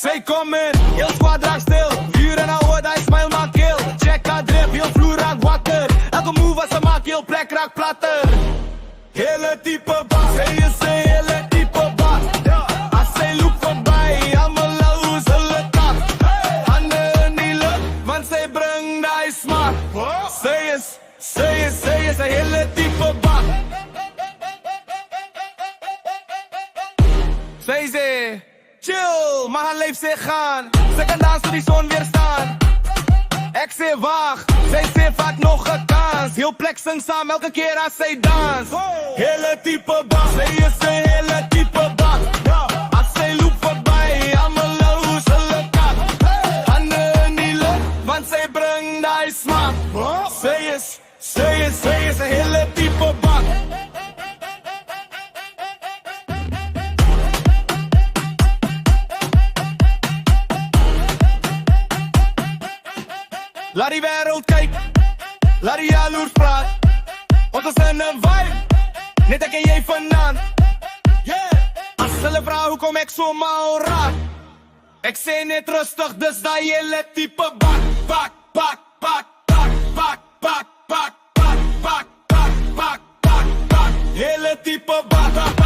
Zij komen, heel squad raakt stil. Vuur en houden, hij smile maakt keel. Check haar drip, heel vloer raakt water. Elke move wat ze maakt, heel plek raakt platter. Hele type baas, zij is een hele type baas. Als zij loopt voorbij, allemaal hoe ze le tak. Handen in die lucht, want zij brengt die smaak. Zij is een hele type baas. Zij zei, chill, maar haar leeft zich gaan. Ze kan dansen tot die zon weer staan. Ik zei wacht, zij zei vaak nog een kans. Heel plek zingt samen elke keer als zij dans. Hele type baas, zij is een hele type baas. Als zij loopt voorbij, allemaal hoe ze le kak. Handen in die lucht, want zij brengt die smaak. Zij is een hele type baas. Laat die wereld kijken, laat die jaloers praten. Want we zijn een vibe, net ik en jij vandaan. Yeah. Als ze vragen hoe kom ik zo maar raak. Ik zei net rustig, dus dat hele type bak, bak, bak, bak, bak, bak, bak, bak, bak, bak, bak, bak, bak, bak. Hele type bak, bak, bak.